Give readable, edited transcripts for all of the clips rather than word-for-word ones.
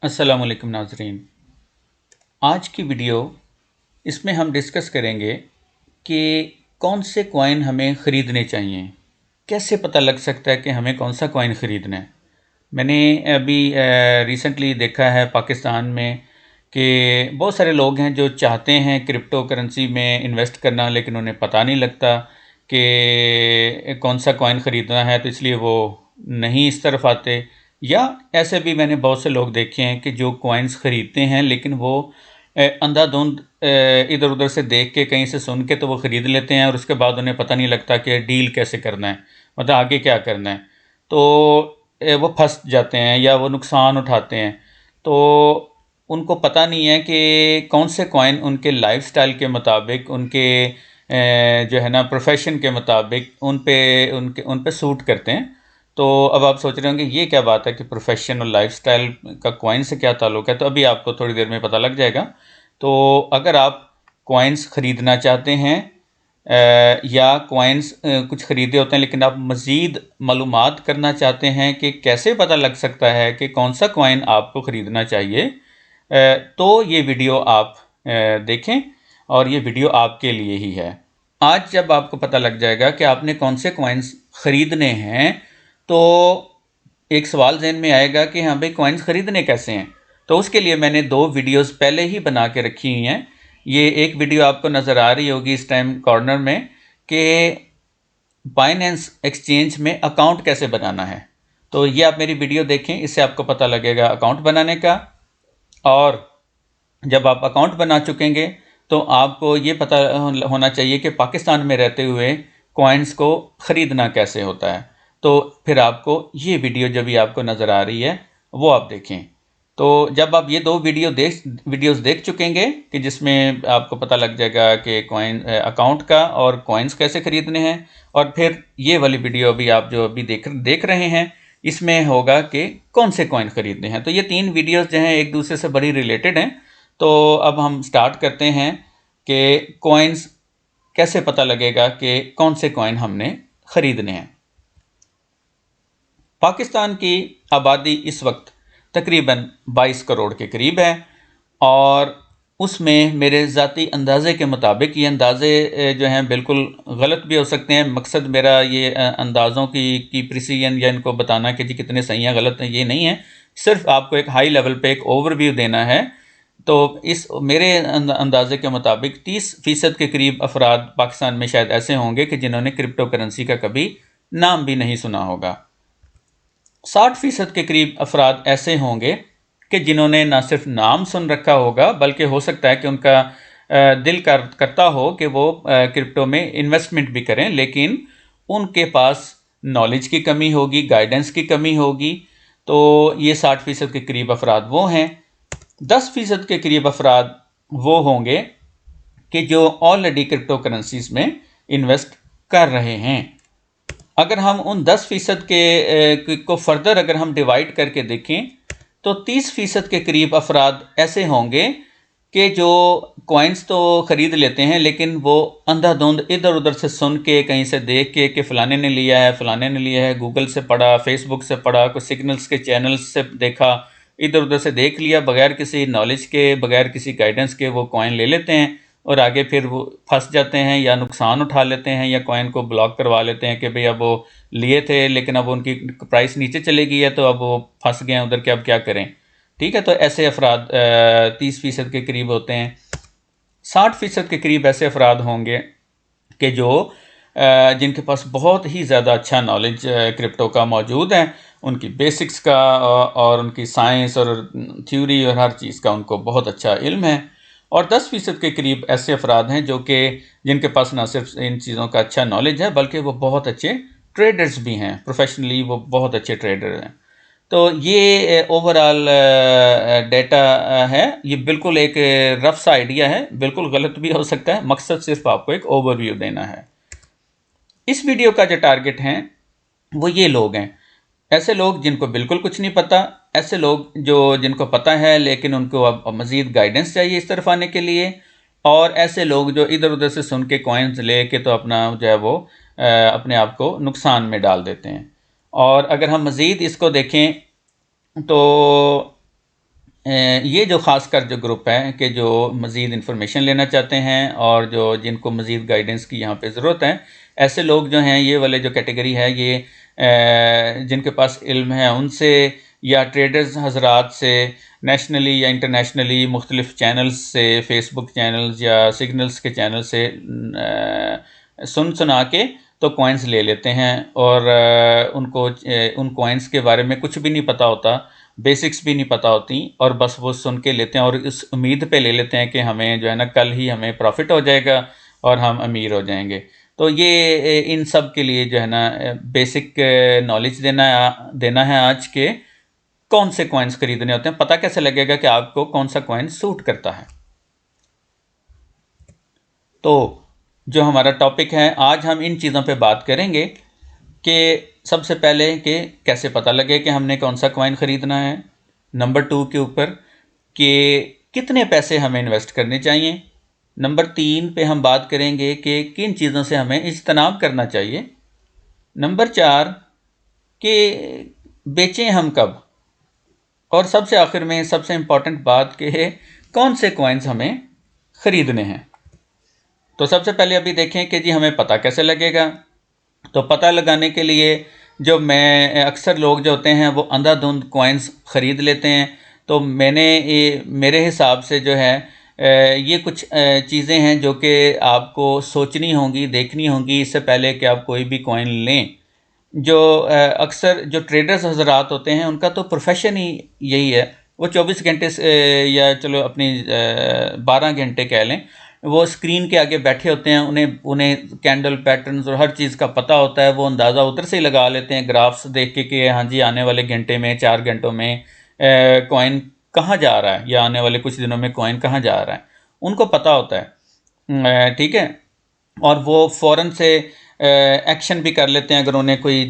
अस्सलाम वालेकुम नाज़रीन। आज की वीडियो इसमें हम डिस्कस करेंगे कि कौन से कॉइन हमें ख़रीदने चाहिए। कैसे पता लग सकता है कि हमें कौन सा कॉइन ख़रीदना है। मैंने अभी रिसेंटली देखा है पाकिस्तान में कि बहुत सारे लोग हैं जो चाहते हैं क्रिप्टो करेंसी में इन्वेस्ट करना, लेकिन उन्हें पता नहीं लगता कि कौन सा कॉइन ख़रीदना है, तो इसलिए वो नहीं इस तरफ आते। या ऐसे भी मैंने बहुत से लोग देखे हैं कि जो कॉइन्स ख़रीदते हैं लेकिन वो अंधाधुंध इधर उधर से देख के, कहीं से सुन के तो वो ख़रीद लेते हैं और उसके बाद उन्हें पता नहीं लगता कि डील कैसे करना है, मतलब आगे क्या करना है। तो वो फंस जाते हैं या वो नुकसान उठाते हैं। तो उनको पता नहीं है कि कौन से कॉइन उनके लाइफस्टाइल के मुताबिक, उनके जो है ना प्रोफेशन के मुताबिक उन पे सूट करते हैं। तो अब आप सोच रहे होंगे ये क्या बात है कि प्रोफेशन और लाइफस्टाइल का कॉइन से क्या ताल्लुक है, तो अभी आपको थोड़ी देर में पता लग जाएगा। तो अगर आप कॉइन्स ख़रीदना चाहते हैं या कॉइन्स कुछ ख़रीदे होते हैं लेकिन आप मज़ीद मालूमात करना चाहते हैं कि कैसे पता लग सकता है कि कौन सा कॉइन आपको ख़रीदना चाहिए, तो ये वीडियो आप देखें और ये वीडियो आपके लिए ही है। आज जब आपको पता लग जाएगा कि आपने कौन से कॉइन्स ख़रीदने हैं, तो एक सवाल ज़हन में आएगा कि हाँ भाई, कॉइन्स ख़रीदने कैसे हैं। तो उसके लिए मैंने 2 वीडियोस पहले ही बना के रखी हुई हैं। ये एक वीडियो आपको नज़र आ रही होगी इस टाइम कॉर्नर में कि बाइनेंस एक्सचेंज में अकाउंट कैसे बनाना है। तो ये आप मेरी वीडियो देखें, इससे आपको पता लगेगा अकाउंट बनाने का। और जब आप अकाउंट बना चुकेंगे तो आपको ये पता होना चाहिए कि पाकिस्तान में रहते हुए कॉइन्स को ख़रीदना कैसे होता है। तो फिर आपको ये वीडियो जो भी आपको नज़र आ रही है वो आप देखें। तो जब आप ये 2 वीडियोस देख चुकेंगे कि जिसमें आपको पता लग जाएगा कि कॉइन अकाउंट का और कॉइन्स कैसे ख़रीदने हैं, और फिर ये वाली वीडियो अभी आप जो अभी देख रहे हैं, इसमें होगा कि कौन से कॉइन ख़रीदने हैं। तो ये 3 वीडियोस जो हैं एक दूसरे से बड़ी रिलेटेड हैं। तो अब हम स्टार्ट करते हैं कि कॉइन्स कैसे पता लगेगा कि कौन से कॉइन हमने ख़रीदने हैं। पाकिस्तान की आबादी इस वक्त तकरीबन 22 करोड़ के करीब है, और उसमें मेरे ज़ाती अंदाज़े के मुताबिक, ये अंदाज़े जो हैं बिल्कुल गलत भी हो सकते हैं। मकसद मेरा ये अंदाज़ों की प्रिसीजन या इनको बताना कि जी कितने सही हैं गलत हैं, ये नहीं है। सिर्फ आपको एक हाई लेवल पे एक ओवरव्यू देना है। तो इस मेरे अंदाज़े के मुताबिक 30% के करीब अफराद पाकिस्तान में शायद ऐसे होंगे कि जिन्होंने क्रिप्टो करेंसी का कभी नाम भी नहीं सुना होगा। 60% के करीब अफराद ऐसे होंगे कि जिन्होंने ना सिर्फ नाम सुन रखा होगा, बल्कि हो सकता है कि उनका दिल करता हो कि वो क्रिप्टो में इन्वेस्टमेंट भी करें, लेकिन उनके पास नॉलेज की कमी होगी, गाइडेंस की कमी होगी। तो ये 60% के करीब अफराद वो हैं। 10% के करीब अफराद वो होंगे कि जो ऑलरेडी क्रिप्टो करेंसीज में इन्वेस्ट कर रहे हैं। अगर हम उन 10% को फर्दर अगर हम डिवाइड करके देखें, तो 30% के करीब अफराद ऐसे होंगे कि जो कॉइन्स तो ख़रीद लेते हैं, लेकिन वो अंधाधुंध इधर उधर से सुन के, कहीं से देख के कि फ़लाने ने लिया है, फ़लाने ने लिया है, गूगल से पढ़ा, फेसबुक से पढ़ा, कुछ सिग्नल्स के चैनल्स से देखा, इधर उधर से देख लिया, बगैर किसी नॉलेज के, बगैर किसी गाइडेंस के वो कॉइन ले लेते हैं और आगे फिर वो फंस जाते हैं या नुकसान उठा लेते हैं या कॉइन को ब्लॉक करवा लेते हैं कि भाई अब वो लिए थे लेकिन अब उनकी प्राइस नीचे चली गई है, तो अब वो फंस गए हैं उधर के, अब क्या करें। ठीक है, तो ऐसे अफराद 30% के करीब होते हैं। 60% के करीब ऐसे अफराद होंगे कि जो जिनके पास बहुत ही ज़्यादा अच्छा नॉलेज क्रिप्टो का मौजूद है, उनकी बेसिक्स का और उनकी साइंस और थ्योरी और हर चीज़ का उनको बहुत अच्छा इल्म है। और 10% के करीब ऐसे अफराद हैं जो कि जिनके पास ना सिर्फ इन चीज़ों का अच्छा नॉलेज है, बल्कि वो बहुत अच्छे ट्रेडर्स भी हैं, प्रोफेशनली वो बहुत अच्छे ट्रेडर हैं। तो ये ओवरऑल डेटा है। ये बिल्कुल एक रफ सा आइडिया है, बिल्कुल गलत भी हो सकता है। मकसद सिर्फ आपको एक ओवरव्यू देना है। इस वीडियो का जो टारगेट है वो ये लोग हैं, ऐसे लोग जिनको बिल्कुल कुछ नहीं पता, ऐसे लोग जो जिनको पता है लेकिन उनको अब मज़ीद गाइडेंस चाहिए इस तरफ आने के लिए, और ऐसे लोग जो इधर उधर से सुन के कॉइन्स ले के तो अपना जो है वो अपने आप को नुकसान में डाल देते हैं। और अगर हम मज़ीद इसको देखें तो ये जो ख़ासकर जो ग्रुप है कि जो मज़ीद इन्फॉर्मेशन लेना चाहते हैं और जो जिनको मज़ीद गाइडेंस की यहाँ पे ज़रूरत है, ऐसे लोग जो हैं, ये वाले जो कैटेगरी है, ये जिनके पास इल्म है उनसे या ट्रेडर्स हजरात से नेशनली या इंटरनेशनली मुख्तलिफ़ चैनल्स से, फेसबुक चैनल्स या सिग्नल्स के चैनल से सुना के तो कॉइन्स ले लेते हैं और उनको उन कॉइन्स के बारे में कुछ भी नहीं पता होता, बेसिक्स भी नहीं पता होती और बस वो सुन के लेते हैं और इस उम्मीद पे ले लेते हैं कि हमें जो है ना कल ही हमें प्रॉफिट हो जाएगा और हम अमीर हो जाएंगे। तो ये इन सब के लिए जो है ना बेसिक नॉलेज देना है आज के कौन से कॉइन्स खरीदने होते हैं, पता कैसे लगेगा कि आपको कौन सा कॉइन सूट करता है। तो जो हमारा टॉपिक है आज, हम इन चीज़ों पे बात करेंगे कि सबसे पहले कि कैसे पता लगे कि हमने कौन सा कॉइन ख़रीदना है। नंबर 2 के ऊपर कि कितने पैसे हमें इन्वेस्ट करने चाहिए। नंबर 3 पे हम बात करेंगे कि किन चीज़ों से हमें इज्तनाब करना चाहिए। नंबर 4 कि बेचें हम कब। और सबसे आखिर में सबसे इम्पॉर्टेंट बात कि कौन से कॉइन्स हमें ख़रीदने हैं। तो सबसे पहले अभी देखें कि जी हमें पता कैसे लगेगा। तो पता लगाने के लिए जो मैं अक्सर लोग जो होते हैं वो अंधाधुंध कॉइन्स ख़रीद लेते हैं। तो मेरे हिसाब से जो है ये कुछ चीज़ें हैं जो कि आपको सोचनी होंगी, देखनी होंगी इससे पहले कि आप कोई भी कॉइन लें। जो अक्सर जो ट्रेडर्स हजरात होते हैं उनका तो प्रोफेशन ही यही है, वो 24 घंटे से या चलो अपनी 12 घंटे कह लें, वो स्क्रीन के आगे बैठे होते हैं। उन्हें कैंडल पैटर्न्स और हर चीज़ का पता होता है। वो अंदाज़ा उधर से ही लगा लेते हैं ग्राफ्स देख के कि हाँ जी आने वाले घंटे में 4 घंटों में कॉइन कहाँ जा रहा है या आने वाले कुछ दिनों में कॉइन कहाँ जा रहा है, उनको पता होता है। ठीक है, और वो फ़ौरन से एक्शन भी कर लेते हैं अगर उन्हें कोई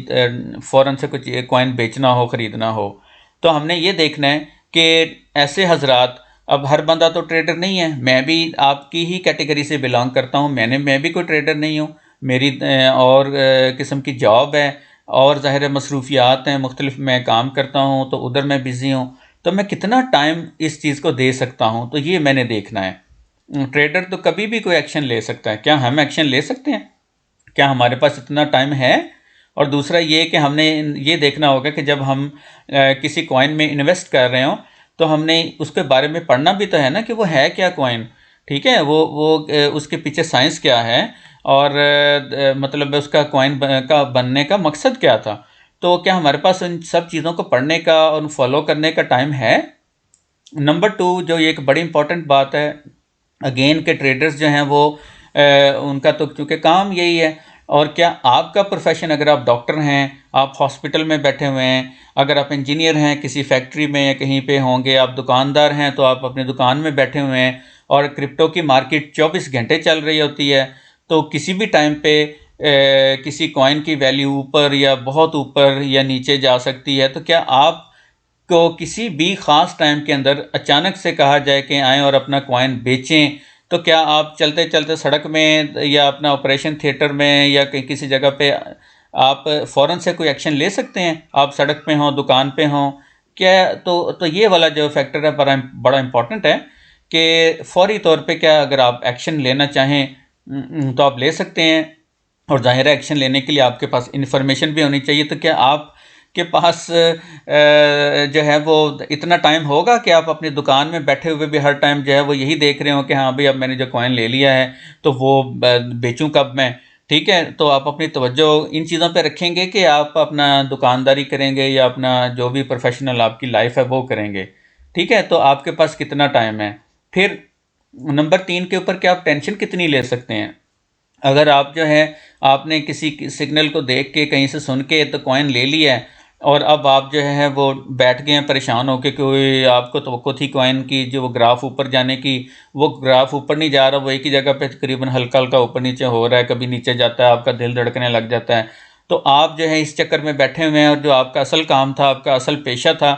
फ़ौरन से कुछ कॉइन बेचना हो, ख़रीदना हो। तो हमने ये देखना है कि ऐसे हजरात, अब हर बंदा तो ट्रेडर नहीं है, मैं भी आपकी ही कैटेगरी से बिलोंग करता हूँ, मैं भी कोई ट्रेडर नहीं हूँ। मेरी और किस्म की जॉब है और ज़ाहिर है मसरूफियात हैं मुख्तलिफ, मैं काम करता हूँ तो उधर मैं बिज़ी हूँ। तो मैं कितना टाइम इस चीज़ को दे सकता हूँ, तो ये मैंने देखना है। ट्रेडर तो कभी भी कोई एक्शन ले सकता है, क्या हम एक्शन ले सकते हैं? क्या हमारे पास इतना टाइम है? और दूसरा ये कि हमने ये देखना होगा कि जब हम किसी कॉइन में इन्वेस्ट कर रहे हों तो हमने उसके बारे में पढ़ना भी तो है ना कि वो है क्या कॉइन। ठीक है, वो उसके पीछे साइंस क्या है और मतलब उसका कॉइन का बनने का मकसद क्या था। तो क्या हमारे पास उन सब चीज़ों को पढ़ने का और फॉलो करने का टाइम है? नंबर 2 जो एक बड़ी इंपॉर्टेंट बात है, अगेन के ट्रेडर्स जो हैं वो उनका तो चूँकि काम यही है। और क्या आपका प्रोफेशन, अगर आप डॉक्टर हैं, आप हॉस्पिटल में बैठे हुए हैं, अगर आप इंजीनियर हैं किसी फैक्ट्री में या कहीं पे होंगे, आप दुकानदार हैं तो आप अपनी दुकान में बैठे हुए हैं और क्रिप्टो की मार्केट 24 घंटे चल रही होती है, तो किसी भी टाइम पे किसी कॉइन की वैल्यू ऊपर या बहुत ऊपर या नीचे जा सकती है। तो क्या आप को किसी भी ख़ास टाइम के अंदर अचानक से कहा जाए कि आएँ और अपना कॉइन बेचें, तो क्या आप चलते चलते सड़क में या अपना ऑपरेशन थिएटर में या कहीं किसी जगह पे आप फ़ौरन से कोई एक्शन ले सकते हैं? आप सड़क पे हों, दुकान पे हों, क्या तो ये वाला जो फैक्टर है बड़ा इम्पॉर्टेंट है कि फ़ौरी तौर पे क्या अगर आप एक्शन लेना चाहें तो आप ले सकते हैं। और ज़ाहिर है एक्शन लेने के लिए आपके पास इन्फॉर्मेशन भी होनी चाहिए। तो क्या आप के पास जो है वो इतना टाइम होगा कि आप अपनी दुकान में बैठे हुए भी हर टाइम जो है वो यही देख रहे हो कि हाँ भाई अब मैंने जो कॉइन ले लिया है तो वो बेचूं कब मैं? ठीक है, तो आप अपनी तवज्जो इन चीज़ों पे रखेंगे कि आप अपना दुकानदारी करेंगे या अपना जो भी प्रोफेशनल आपकी लाइफ है वो करेंगे। ठीक है, तो आपके पास कितना टाइम है। फिर नंबर 3 के ऊपर क्या आप टेंशन कितनी ले सकते हैं। अगर आप जो है आपने किसी सिग्नल को देख के कहीं से सुन के तो कॉइन ले लिया है और अब आप जो है वो बैठ गए हैं परेशान होकर, कोई आपको तवक्को थी कॉइन की जो वो ग्राफ ऊपर जाने की, वो ग्राफ ऊपर नहीं जा रहा, वो एक ही जगह पे तकरीबन हल्का हल्का ऊपर नीचे हो रहा है, कभी नीचे जाता है, आपका दिल धड़कने लग जाता है। तो आप जो है इस चक्कर में बैठे हुए हैं और जो आपका असल काम था, आपका असल पेशा था,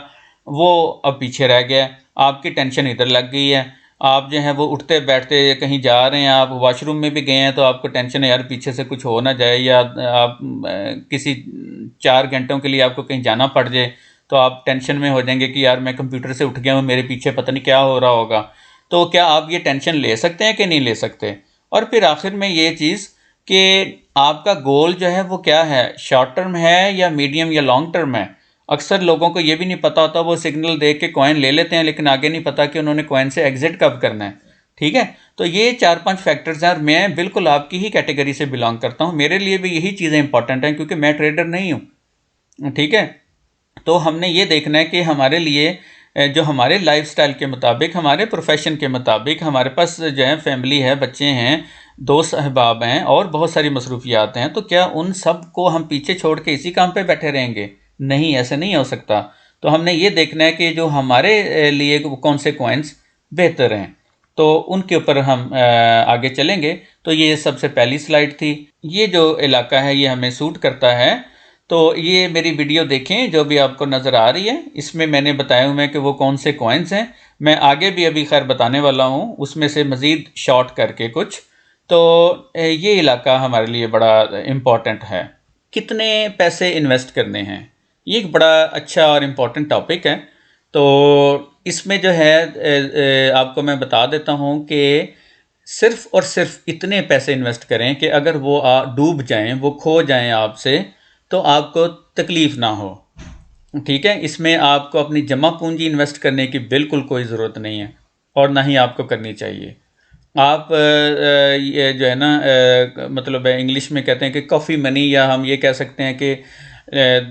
वो अब पीछे रह गया है। आपकी टेंशन इधर लग गई है। आप जो है वो उठते बैठते कहीं जा रहे हैं, आप वॉशरूम में भी गए हैं तो आपको टेंशन है यार पीछे से कुछ हो ना जाए, या आप किसी 4 घंटों के लिए आपको कहीं जाना पड़ जाए तो आप टेंशन में हो जाएंगे कि यार मैं कंप्यूटर से उठ गया हूँ, मेरे पीछे पता नहीं क्या हो रहा होगा। तो क्या आप ये टेंशन ले सकते हैं कि नहीं ले सकते? और फिर आखिर में ये चीज़ कि आपका गोल जो है वो क्या है, शॉर्ट टर्म है या मीडियम या लॉन्ग टर्म है। अक्सर लोगों को ये भी नहीं पता होता, वो सिग्नल देख के कॉइन ले लेते हैं लेकिन आगे नहीं पता कि उन्होंने कॉइन से एग्जिट कब करना है। ठीक है, तो ये 4-5 फैक्टर्स हैं और मैं बिल्कुल आपकी ही कैटेगरी से बिलोंग करता हूँ। मेरे लिए भी यही चीज़ें इंपॉर्टेंट हैं क्योंकि मैं ट्रेडर नहीं हूँ। ठीक है, तो हमने ये देखना है कि हमारे लिए जो हमारे लाइफस्टाइल के मुताबिक, हमारे प्रोफेशन के मुताबिक, हमारे पास जो है फैमिली है, बच्चे हैं, दोस्त अहबाब हैं और बहुत सारी मसरूफियात हैं, तो क्या उन सब को हम पीछे छोड़ के इसी काम पे बैठे रहेंगे? नहीं, ऐसा नहीं हो सकता। तो हमने ये देखना है कि जो हमारे लिए कौन से कॉइन्स बेहतर हैं, तो उनके ऊपर हम आगे चलेंगे। तो ये सबसे पहली स्लाइड थी। ये जो इलाका है ये हमें सूट करता है, तो ये मेरी वीडियो देखें जो भी आपको नज़र आ रही है, इसमें मैंने बताया हुआ है कि वो कौन से कॉइन्स हैं। मैं आगे भी अभी खैर बताने वाला हूँ उसमें से मज़ीद शॉर्ट करके कुछ। तो ये इलाका हमारे लिए बड़ा इम्पॉर्टेंट है। कितने पैसे इन्वेस्ट करने हैं, ये एक बड़ा अच्छा और इम्पॉर्टेंट टॉपिक है। तो इसमें जो है आपको मैं बता देता हूँ कि सिर्फ़ और सिर्फ इतने पैसे इन्वेस्ट करें कि अगर वो डूब जाएं, वो खो जाएं आपसे, तो आपको तकलीफ़ ना हो। ठीक है, इसमें आपको अपनी जमा पूंजी इन्वेस्ट करने की बिल्कुल कोई ज़रूरत नहीं है और ना ही आपको करनी चाहिए। आप ये जो है ना मतलब इंग्लिश में कहते हैं कि कॉफ़ी मनी, या हम ये कह सकते हैं कि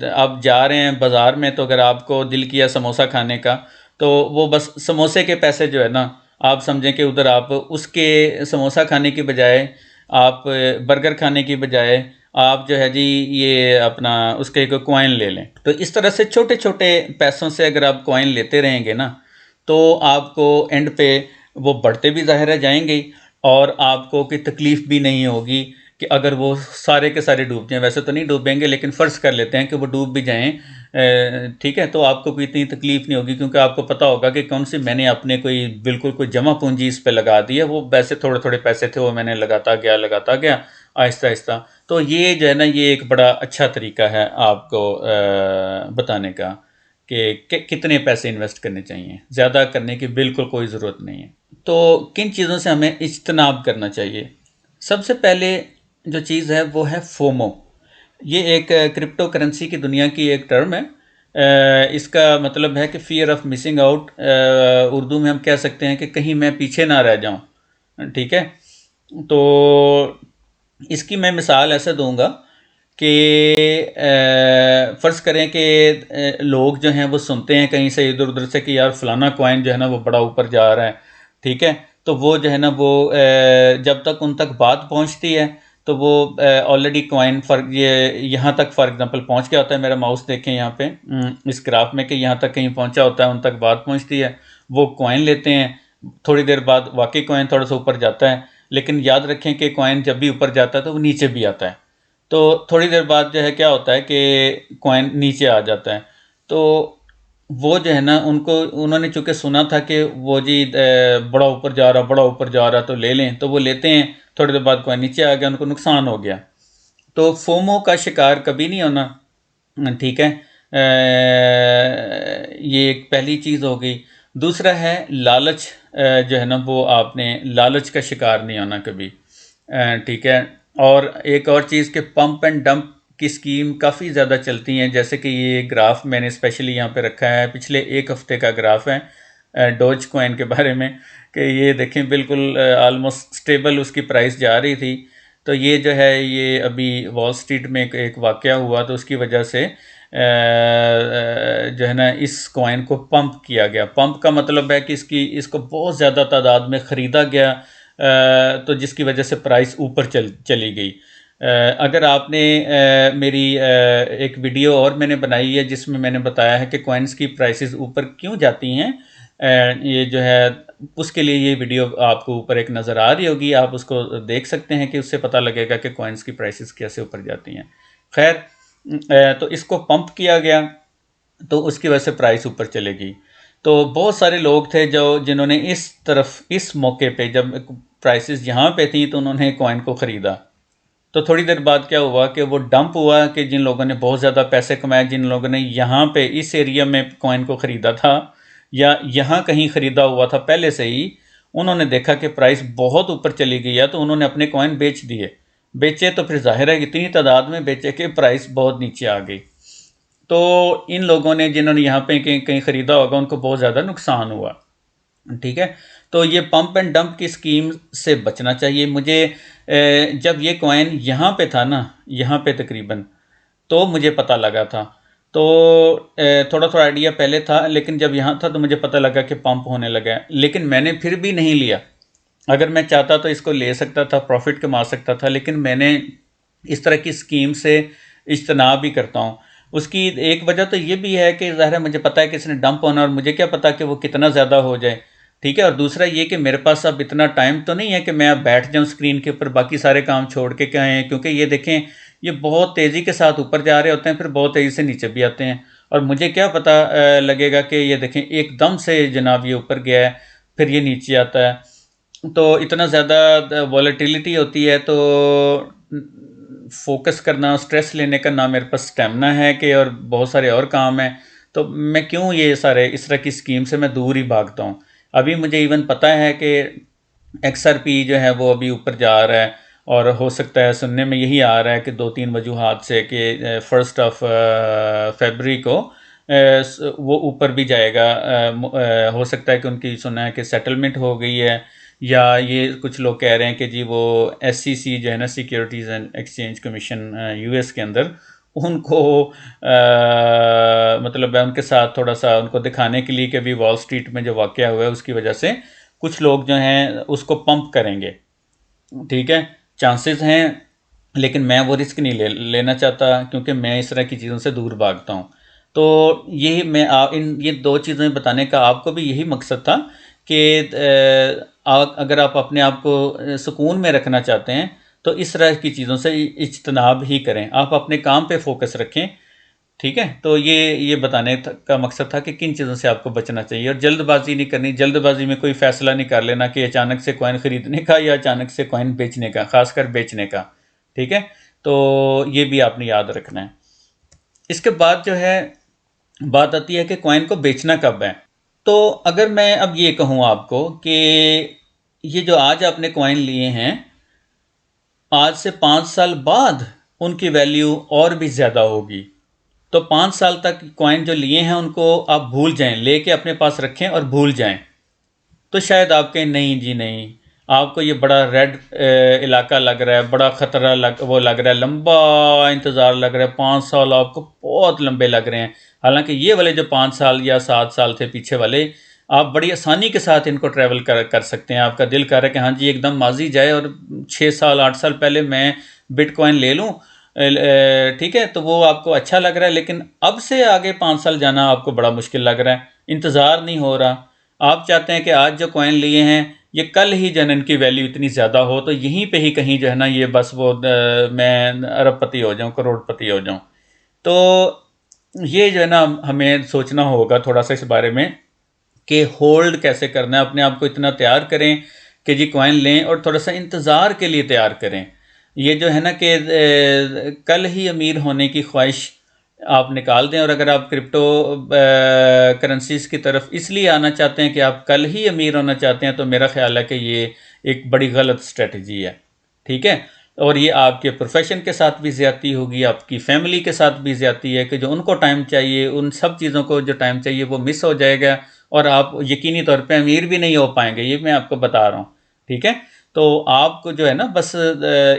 आप जा रहे हैं बाज़ार में, तो अगर आपको दिल किया समोसा खाने का, तो वो बस समोसे के पैसे जो है ना, आप समझें कि उधर आप उसके समोसा खाने की बजाय, आप बर्गर खाने की बजाय, आप जो है जी ये अपना उसके एक कॉइन ले लें। तो इस तरह से छोटे छोटे पैसों से अगर आप कॉइन लेते रहेंगे ना, तो आपको एंड पे वो बढ़ते भी ज़ाहिर है जाएंगे और आपको कोई तकलीफ़ भी नहीं होगी कि अगर वो सारे के सारे डूब जाएं। वैसे तो नहीं डूबेंगे लेकिन फ़र्ज़ कर लेते हैं कि वो डूब भी जाएं, ठीक है, तो आपको कोई इतनी तकलीफ़ नहीं होगी क्योंकि आपको पता होगा कि कौन सी मैंने अपने कोई बिल्कुल कोई जमा पूंजी इस पे लगा दी है। वो वैसे थोड़े थोड़े पैसे थे, वो मैंने लगाता गया आहिस्ता आहिस्ता। तो ये जो है ना, ये एक बड़ा अच्छा तरीका है आपको बताने का कि कितने पैसे इन्वेस्ट करने चाहिए। ज़्यादा करने की बिल्कुल कोई ज़रूरत नहीं है। तो किन चीज़ों से हमें इज्तनाब करना चाहिए? सबसे पहले जो चीज़ है वो है फोमो। ये एक क्रिप्टो करेंसी की दुनिया की एक टर्म है। इसका मतलब है कि fear of missing out. Urdu में हम कह सकते हैं कि कहीं मैं पीछे ना रह जाऊं। ठीक है, तो इसकी मैं मिसाल ऐसे दूंगा कि फ़र्ज़ करें कि लोग जो हैं वो सुनते हैं कहीं से इधर उधर से कि यार फ़लाना कॉइन जो है ना वो बड़ा ऊपर जा रहा है। ठीक है, तो वो जो है ना वो जब तक उन तक बात पहुंचती है, तो वो ऑलरेडी कॉइन ये यहाँ तक फॉर एग्जांपल पहुंच गया होता है। मेरा माउस देखें यहाँ पे इस ग्राफ में कि यहाँ तक कहीं पहुंचा होता है, उन तक बात पहुंचती है, वो कॉइन लेते हैं। थोड़ी देर बाद वाकई कॉइन थोड़ा सा ऊपर जाता है, लेकिन याद रखें कि कॉइन जब भी ऊपर जाता है तो वो नीचे भी आता है। तो थोड़ी देर बाद जो है क्या होता है कि कॉइन नीचे आ जाता है। तो वो जो है ना, उन्होंने चूँकि सुना था कि वो जी बड़ा ऊपर जा रहा, बड़ा ऊपर जा रहा, तो ले लें, तो वो लेते हैं। थोड़ी देर बाद कॉइन नीचे आ गया, उनको नुकसान हो गया। तो फोमो का शिकार कभी नहीं होना। ठीक है, ये एक पहली चीज़ हो गई। दूसरा है लालच। जो है ना वो आपने लालच का शिकार नहीं होना कभी। ठीक है, और एक और चीज़ कि पंप एंड डंप की स्कीम काफ़ी ज़्यादा चलती हैं। जैसे कि ये ग्राफ मैंने स्पेशली यहाँ पे रखा है, पिछले एक हफ़्ते का ग्राफ है डोज कॉइन के बारे में, कि ये देखें बिल्कुल आलमोस्ट स्टेबल उसकी प्राइस जा रही थी। तो ये जो है ये अभी वॉल स्ट्रीट में एक वाक़या हुआ, तो उसकी वजह से जो है ना इस कॉइन को पंप किया गया। पंप का मतलब है कि इसको बहुत ज़्यादा तादाद में ख़रीदा गया, तो जिसकी वजह से प्राइस ऊपर चली गई। अगर आपने मेरी एक वीडियो और मैंने बनाई है जिसमें मैंने बताया है कि कॉइन्स की प्राइसेस ऊपर क्यों जाती हैं, ये जो है उसके लिए ये वीडियो आपको ऊपर एक नज़र आ रही होगी, आप उसको देख सकते हैं कि उससे पता लगेगा कि कॉइन्स की प्राइसेस कैसे ऊपर जाती हैं। खैर, तो इसको पंप किया गया, तो उसकी वजह से प्राइस ऊपर चलेगी। तो बहुत सारे लोग थे जिन्होंने इस तरफ इस मौके पे जब प्राइसेस यहाँ पे थी तो उन्होंने कॉइन को ख़रीदा। तो थोड़ी देर बाद क्या हुआ कि वो डंप हुआ कि जिन लोगों ने बहुत ज़्यादा पैसे कमाए, जिन लोगों ने यहाँ पे इस एरिया में कॉइन को ख़रीदा था या यहाँ कहीं ख़रीदा हुआ था पहले से ही, उन्होंने देखा कि प्राइस बहुत ऊपर चली गई है, तो उन्होंने अपने कॉइन बेच दिए। बेचे तो फिर जाहिर है इतनी तादाद में बेचे कि प्राइस बहुत नीचे आ गई। तो इन लोगों ने जिन्होंने यहाँ पे कहीं कहीं ख़रीदा होगा उनको बहुत ज़्यादा नुकसान हुआ। ठीक है, तो ये पंप एंड डंप की स्कीम से बचना चाहिए। मुझे जब ये कॉइन यहाँ पे था ना, यहाँ पे तकरीबन, तो मुझे पता लगा था। तो थोड़ा थोड़ा आइडिया पहले था, लेकिन जब यहाँ था तो मुझे पता लगा कि पंप होने लगा है, लेकिन मैंने फिर भी नहीं लिया। अगर मैं चाहता तो इसको ले सकता था, प्रॉफिट कमा सकता था, लेकिन मैंने इस तरह की स्कीम से इज्तनाब भी करता हूँ। उसकी एक वजह तो ये भी है कि ज़ाहिर है मुझे पता है कि इसने डंप होना, और मुझे क्या पता कि वो कितना ज़्यादा हो जाए। ठीक है, और दूसरा ये कि मेरे पास अब इतना टाइम तो नहीं है कि मैं अब बैठ जाऊँ स्क्रीन के ऊपर बाकी सारे काम छोड़ के क्या है, क्योंकि ये देखें ये बहुत तेज़ी के साथ ऊपर जा रहे होते हैं, फिर बहुत तेज़ी से नीचे भी आते हैं, और मुझे क्या पता लगेगा कि ये देखें एकदम से जनाब ये ऊपर गया है फिर ये नीचे आता है। तो इतना ज़्यादा वॉलेटिलिटी होती है, तो फोकस करना, स्ट्रेस लेने का ना मेरे पास स्टेमिना है कि, और बहुत सारे और काम हैं, तो मैं क्यों ये सारे इस तरह की स्कीम से मैं दूर ही भागता हूँ। अभी मुझे इवन पता है कि XRP जो है वो अभी ऊपर जा रहा है, और हो सकता है सुनने में यही आ रहा है कि 2-3 वजूहात से कि 1 फरवरी को वो ऊपर भी जाएगा। हो सकता है कि उनकी सुना है कि सेटलमेंट हो गई है, या ये कुछ लोग कह रहे हैं कि जी वो SEC जो है ना, securities and exchange commission US के अंदर, उनको मतलब है उनके साथ थोड़ा सा उनको दिखाने के लिए कि अभी वॉल स्ट्रीट में जो वाक़या हुआ है उसकी वजह से कुछ लोग जो हैं उसको पंप करेंगे। ठीक है, चांसेस हैं, लेकिन मैं वो रिस्क नहीं लेना चाहता, क्योंकि मैं इस तरह की चीज़ों से दूर भागता हूँ। तो यही मैं इन ये 2 चीज़ें बताने का आपको भी यही मकसद था कि अगर आप अपने आप को सुकून में रखना चाहते हैं तो इस तरह की चीज़ों से इज्तनाब ही करें, आप अपने काम पे फोकस रखें। ठीक है, तो ये बताने का मकसद था कि किन चीज़ों से आपको बचना चाहिए, और जल्दबाजी नहीं करनी। जल्दबाजी में कोई फ़ैसला नहीं कर लेना कि अचानक से कॉइन ख़रीदने का या अचानक से कॉइन बेचने का, ख़ासकर बेचने का। ठीक है, तो ये भी आपने याद रखना है। इसके बाद जो है बात आती है कि कॉइन को बेचना कब है। तो अगर मैं अब ये कहूँ आपको कि ये जो आज आपने कॉइन लिए हैं, आज से 5 साल बाद उनकी वैल्यू और भी ज़्यादा होगी। तो 5 साल तक कॉइन जो लिए हैं उनको आप भूल जाएं, लेके अपने पास रखें और भूल जाएं। तो शायद आप कहें नहीं जी नहीं, आपको ये बड़ा रेड इलाका लग रहा है, बड़ा ख़तरा लग रहा है, लंबा इंतज़ार लग रहा है, 5 साल आपको बहुत लंबे लग रहे हैं। हालांकि ये वाले जो 5 साल या 7 साल थे पीछे वाले, आप बड़ी आसानी के साथ इनको ट्रैवल कर सकते हैं। आपका दिल कर रहा है कि हाँ जी एकदम माजी जाए और 6 साल 8 साल पहले मैं बिटकॉइन ले लूँ। ठीक है, तो वो आपको अच्छा लग रहा है, लेकिन अब से आगे 5 साल जाना आपको बड़ा मुश्किल लग रहा है, इंतज़ार नहीं हो रहा। आप चाहते हैं कि आज जो कॉइन लिए हैं ये कल ही जन इनकी वैल्यू इतनी ज़्यादा हो, तो यहीं पे ही कहीं जो है ना ये बस वो मैं अरबपति हो जाऊं, करोड़पति हो जाऊं। तो ये जो है ना हमें सोचना होगा थोड़ा सा इस बारे में कि होल्ड कैसे करना है। अपने आप को इतना तैयार करें कि जी कॉइन लें, और थोड़ा सा इंतज़ार के लिए तैयार करें। ये जो है ना कि कल ही अमीर होने की ख्वाहिश आप निकाल दें, और अगर आप क्रिप्टो करेंसीज की तरफ इसलिए आना चाहते हैं कि आप कल ही अमीर होना चाहते हैं, तो मेरा ख्याल है कि ये एक बड़ी गलत स्ट्रेटजी है। ठीक है, और ये आपके प्रोफेशन के साथ भी ज़्यादती होगी, आपकी फैमिली के साथ भी ज़्यादती है कि जो उनको टाइम चाहिए, उन सब चीज़ों को जो टाइम चाहिए वो मिस हो जाएगा, और आप यकीनी तौर पे अमीर भी नहीं हो पाएंगे, ये मैं आपको बता रहा हूँ। ठीक है, तो आपको जो है ना बस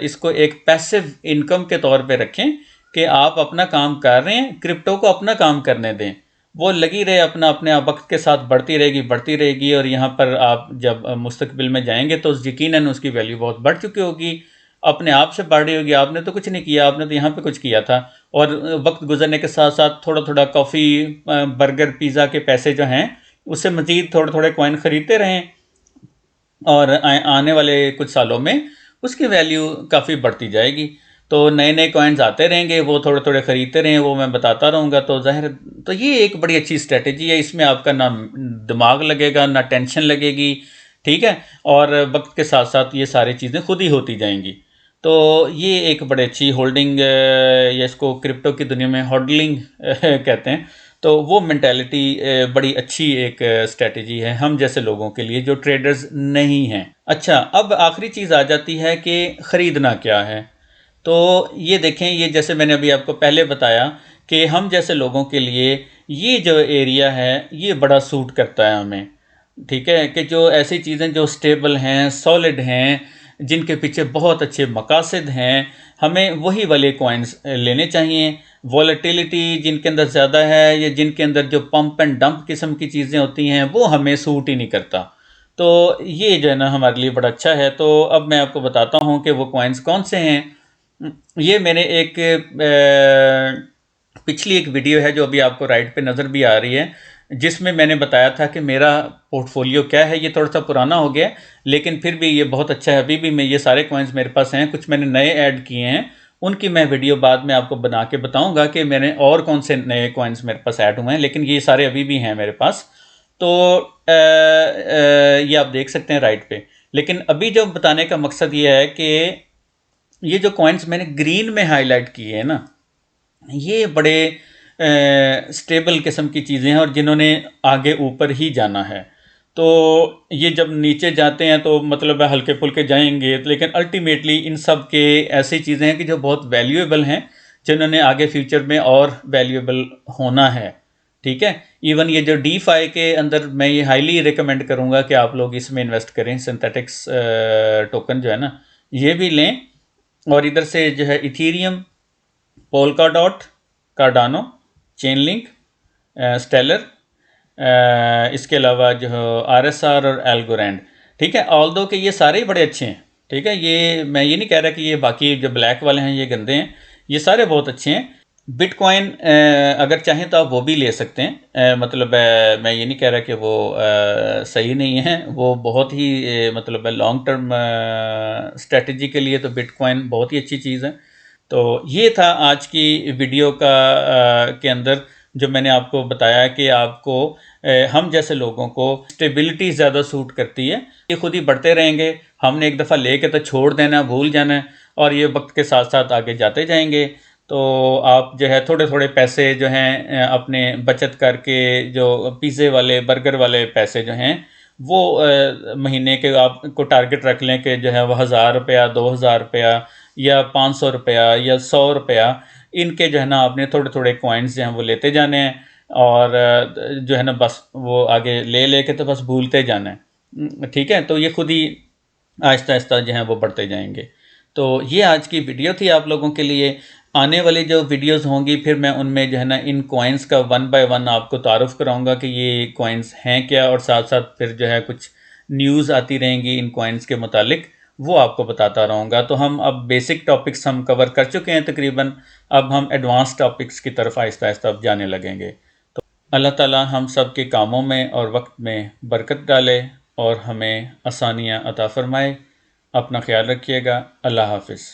इसको एक पैसिव इनकम के तौर पे रखें कि आप अपना काम कर रहे हैं, क्रिप्टो को अपना काम करने दें, वो लगी रहे अपना अपने आप वक्त के साथ बढ़ती रहेगी, और यहाँ पर आप जब मुस्तकबिल में जाएंगे तो यकीनन उसकी वैल्यू बहुत बढ़ चुकी होगी, अपने आप से बढ़ रही होगी। आपने तो कुछ नहीं किया, आपने तो यहाँ पे कुछ किया था, और वक्त गुजरने के साथ साथ थोड़ा थोड़ा कॉफ़ी बर्गर पिज़्ज़ा के पैसे जो हैं उससे मज़ीद थोड़े थोड़े कॉइन ख़रीदते रहें, और आने वाले कुछ सालों में उसकी वैल्यू काफ़ी बढ़ती जाएगी। तो नए नए कॉइन्स आते रहेंगे, वो थोड़े थोड़े ख़रीदते रहें, वो मैं बताता रहूँगा। तो ज़ाहिर, तो ये एक बड़ी अच्छी स्ट्रेटजी है, इसमें आपका ना दिमाग लगेगा ना टेंशन लगेगी। ठीक है, और वक्त के साथ साथ ये सारी चीज़ें खुद ही होती जाएंगी। तो ये एक बड़ी अच्छी होल्डिंग या इसको क्रिप्टो की दुनिया में होल्डिंग कहते हैं। तो वो मेंटालिटी बड़ी अच्छी एक स्ट्रेटजी है हम जैसे लोगों के लिए जो ट्रेडर्स नहीं हैं। अच्छा, अब आखिरी चीज़ आ जाती है कि ख़रीदना क्या है। तो ये देखें, ये जैसे मैंने अभी आपको पहले बताया कि हम जैसे लोगों के लिए ये जो एरिया है ये बड़ा सूट करता है हमें। ठीक है, कि जो ऐसी चीज़ें जो स्टेबल हैं, सॉलिड हैं, जिनके पीछे बहुत अच्छे मकासद हैं, हमें वही वाले कॉइन्स लेने चाहिए। वॉलेटिलिटी जिनके अंदर ज़्यादा है या जिनके अंदर जो पंप एंड डंप किस्म की चीज़ें होती हैं वो हमें सूट ही नहीं करता। तो ये जो है ना हमारे लिए बड़ा अच्छा है। तो अब मैं आपको बताता हूँ कि वो कॉइन्स कौन से हैं। ये मैंने एक पिछली एक वीडियो है जो अभी आपको राइट पे नज़र भी आ रही है, जिसमें मैंने बताया था कि मेरा पोर्टफोलियो क्या है। ये थोड़ा सा पुराना हो गया लेकिन फिर भी ये बहुत अच्छा है। अभी भी मैं ये सारे कॉइन्स मेरे पास हैं, कुछ मैंने नए ऐड किए हैं, उनकी मैं वीडियो बाद में आपको बना के बताऊंगा कि मैंने और कौन से नए कॉइन्स मेरे पास ऐड हुए हैं, लेकिन ये सारे अभी भी हैं मेरे पास। तो ये आप देख सकते हैं राइट पे। लेकिन अभी जो बताने का मकसद ये है कि ये जो कॉइन्स मैंने ग्रीन में हाईलाइट किए हैं ना, ये बड़े स्टेबल किस्म की चीज़ें हैं और जिन्होंने आगे ऊपर ही जाना है। तो ये जब नीचे जाते हैं तो मतलब हल्के फुल्के जाएंगे, लेकिन अल्टीमेटली इन सब के ऐसी चीज़ें हैं कि जो बहुत वैल्यूएबल हैं, जिन्होंने आगे फ्यूचर में और वैल्यूएबल होना है। ठीक है, इवन ये जो DeFi के अंदर मैं ये हाईली रिकमेंड करूँगा कि आप लोग इसमें इन्वेस्ट करें। सिंथेटिक्स टोकन जो है ना ये भी लें, और इधर से जो है Ethereum, Polkadot, Cardano, Chainlink, Stellar, इसके अलावा जो RSR और एल्गोरैंड। ठीक है, ऑल दो के ये सारे ही बड़े अच्छे हैं। ठीक है, ये मैं ये नहीं कह रहा कि ये बाकी जो ब्लैक वाले हैं ये गंदे हैं, ये सारे बहुत अच्छे हैं। बिटकॉइन अगर चाहें तो आप वो भी ले सकते हैं। मतलब मैं ये नहीं कह रहा कि वो सही नहीं है, वो बहुत ही मतलब लॉन्ग टर्म स्ट्रेटजी के लिए तो बिटकॉइन बहुत ही अच्छी चीज़ है। तो ये था आज की वीडियो का के अंदर जो मैंने आपको बताया कि आपको हम जैसे लोगों को स्टेबिलिटी ज़्यादा सूट करती है। ये खुद ही बढ़ते रहेंगे, हमने एक दफ़ा लेके तो छोड़ देना, भूल जाना है, और ये वक्त के साथ साथ आगे जाते जाएंगे। तो आप जो है थोड़े थोड़े पैसे जो हैं अपने बचत करके, जो पिज़्ज़े वाले बर्गर वाले पैसे जो हैं वो महीने के आपको टारगेट रख लें कि जो है वो 1000 रुपया, 2000 रुपया या 500 रुपया या 100 रुपया, इनके जो है ना आपने थोड़े थोड़े कॉइन्स जो हैं वो लेते जाने हैं, और जो है ना बस वो आगे ले लेके तो बस भूलते जाना है। ठीक है, तो ये खुद ही आहिस्ता आहिस्ता जो है वो बढ़ते जाएंगे। तो ये आज की वीडियो थी आप लोगों के लिए। आने वाली जो वीडियोस होंगी फिर मैं उनमें जो है ना इन कॉइन्स का 1 बाय 1 आपको तारुफ कराऊंगा कि ये कॉइन्स हैं क्या, और साथ साथ फिर जो है कुछ न्यूज़ आती रहेंगी इन कॉइन्स के मुतालिक, वो आपको बताता रहूँगा। तो हम अब बेसिक टॉपिक्स हम कवर कर चुके हैं तकरीबन, अब हम एडवांस टॉपिक्स की तरफ आहिस्ता आहिस्ता अब जाने लगेंगे। तो अल्लाह ताला हम सब के कामों में और वक्त में बरकत डाले और हमें आसानियाँ अता फ़रमाए। अपना ख्याल रखिएगा। अल्लाह हाफ़िज़।